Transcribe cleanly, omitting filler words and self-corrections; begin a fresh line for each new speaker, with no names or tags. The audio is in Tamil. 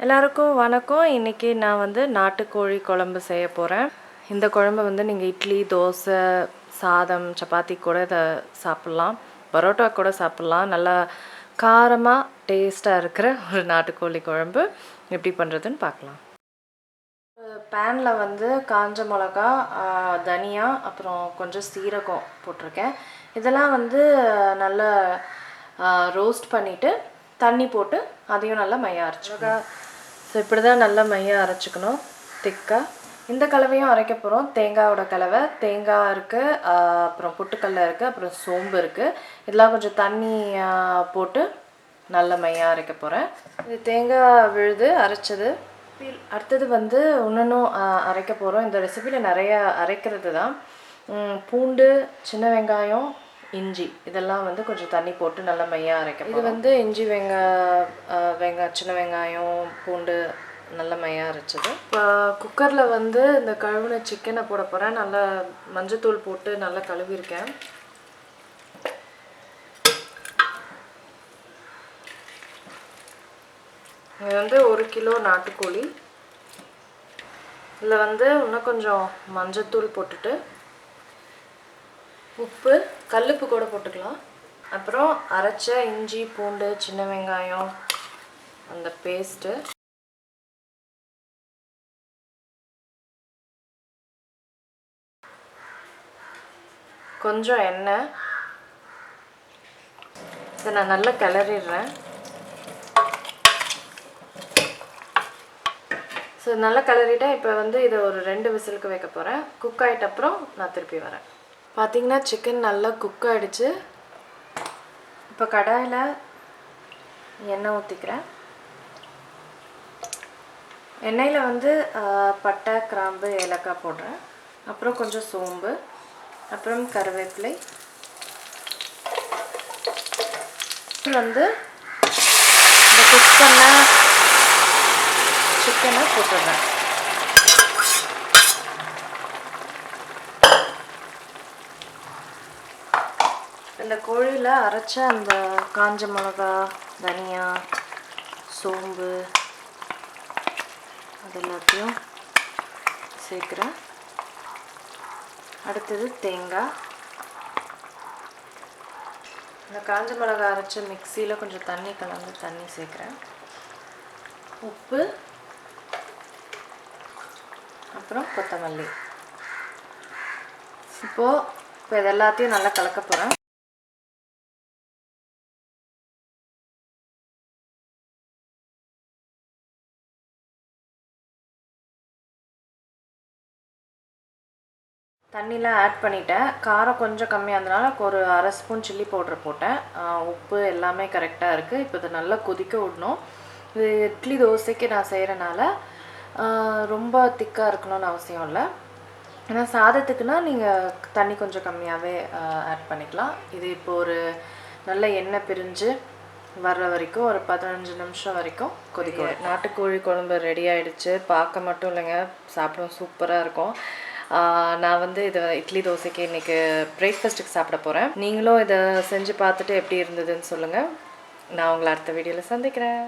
எல்லாருக்கும் வணக்கம். இன்றைக்கி நான் வந்து நாட்டுக்கோழி குழம்பு செய்ய போகிறேன். இந்த குழம்பு வந்து நீங்கள் இட்லி, தோசை, சாதம், சப்பாத்தி கூட இதை சாப்பிட்லாம், பரோட்டா கூட சாப்பிட்லாம். நல்லா காரமாக டேஸ்ட்டாக இருக்கிற ஒரு நாட்டுக்கோழி குழம்பு எப்படி பண்ணுறதுன்னு பார்க்கலாம். பேனில் வந்து காஞ்ச மிளகா, தனியா, அப்புறம் கொஞ்சம் சீரகம் போட்டிருக்கேன். இதெல்லாம் வந்து நல்லா ரோஸ்ட் பண்ணிவிட்டு தண்ணி போட்டு அதையும் நல்லா மையாக அரைச்சிக்கணும். ஸோ இப்படி தான் நல்லா மையாக அரைச்சிக்கணும், திக்காக. இந்த கலவையும் அரைக்க போகிறோம். தேங்காயோட கலவை, தேங்காய் இருக்குது, அப்புறம் பொட்டுக்கடலை இருக்குது, அப்புறம் சோம்பு இருக்குது. இதெல்லாம் கொஞ்சம் தண்ணி போட்டு நல்ல மையாக அரைக்க போகிறேன். இது தேங்காய் விழுது அரைச்சது. அடுத்தது வந்து இன்னொன்றும் அரைக்க போகிறோம். இந்த ரெசிபியில் நிறைய அரைக்கிறது தான். பூண்டு, சின்ன வெங்காயம், இஞ்சி இதெல்லாம் வந்து கொஞ்சம் தண்ணி போட்டு நல்லா மையாக அரைக்க. இது வந்து இஞ்சி, சின்ன வெங்காயம், பூண்டு நல்லா மையாக அரைச்சது. இப்போ குக்கரில் வந்து இந்த கழுவுன சிக்கனை போட போகிறேன். நல்லா மஞ்சத்தூள் போட்டு நல்லா கழுவிருக்கேன். இது வந்து 1 கிலோ நாட்டுக்கோழி. இதில் வந்து இன்னும் கொஞ்சம் மஞ்சத்தூள் போட்டுட்டு, உப்பு, கல்லுப்பு கூட போட்டுக்கலாம். அப்புறம் அரைச்ச இஞ்சி, பூண்டு, சின்ன வெங்காயம் அந்த பேஸ்ட்டு, கொஞ்சம் எண்ணெய். இதை நான் நல்லா கிளறிடுறேன். ஸோ நல்லா கிளறிட்டேன். இப்போ வந்து இதை ஒரு 2 விசிலுக்கு வைக்க போகிறேன். குக் ஆகிட்ட அப்புறம் நான் திருப்பி வரேன். பார்த்திங்கன்னா சிக்கன் நல்லா குக் ஆகிடுச்சு. இப்போ கடாயில் எண்ணெய் ஊற்றிக்கிறேன். எண்ணெயில் வந்து பட்டை, கிராம்பு, ஏலக்காய் போடுறேன். அப்புறம் கொஞ்சம் சோம்பு, அப்புறம் கருவேப்பிலை. வந்து இந்த குக் பண்ண சிக்கனை போட்டுடுறேன். இந்த கோழியில் அரைச்ச அந்த காஞ்ச மிளகா, தனியா, சோம்பு அது எல்லாத்தையும் சேர்க்குறேன். அடுத்தது தேங்காய். இந்த காஞ்ச மிளகா அரைச்ச மிக்சியில் கொஞ்சம் தண்ணி கலந்து தண்ணி சேர்க்குறேன். உப்பு, அப்புறம் கொத்தமல்லி. இப்போ இது எல்லாத்தையும் நல்லா கலக்க போகிறேன். தண்ணிலாம் ஆட் பண்ணிட்டேன். காரம் கொஞ்சம் கம்மியாக இருந்தனால ஒரு 1/2 ஸ்பூன் சில்லி பவுடர் போட்டேன். உப்பு எல்லாமே கரெக்டாக இருக்குது. இப்போ இதை நல்லா கொதிக்க விடணும். இது இட்லி, தோசைக்கு நான் செய்கிறனால ரொம்ப திக்காக இருக்கணும்னு அவசியம் இல்லை. ஏன்னா சாதத்துக்குன்னா நீங்கள் தண்ணி கொஞ்சம் கம்மியாகவே ஆட் பண்ணிக்கலாம். இது இப்போ ஒரு நல்ல எண்ணெய் பிரிஞ்சு வர்ற வரைக்கும் ஒரு 15 நிமிஷம் வரைக்கும் கொதிக்க. நாட்டுக்கோழி குழம்பு ரெடி ஆகிடுச்சு. பார்க்க மட்டும் இல்லைங்க, சாப்பிடும் சூப்பராக இருக்கும். நான் வந்து இதை இட்லி, தோசைக்கு இன்றைக்கி பிரேக்ஃபாஸ்ட்டுக்கு சாப்பிட போகிறேன். நீங்களும் இதை செஞ்சு பார்த்துட்டு எப்படி இருந்ததுன்னு சொல்லுங்கள். நான் உங்களை அடுத்த வீடியோவில் சந்திக்கிறேன்.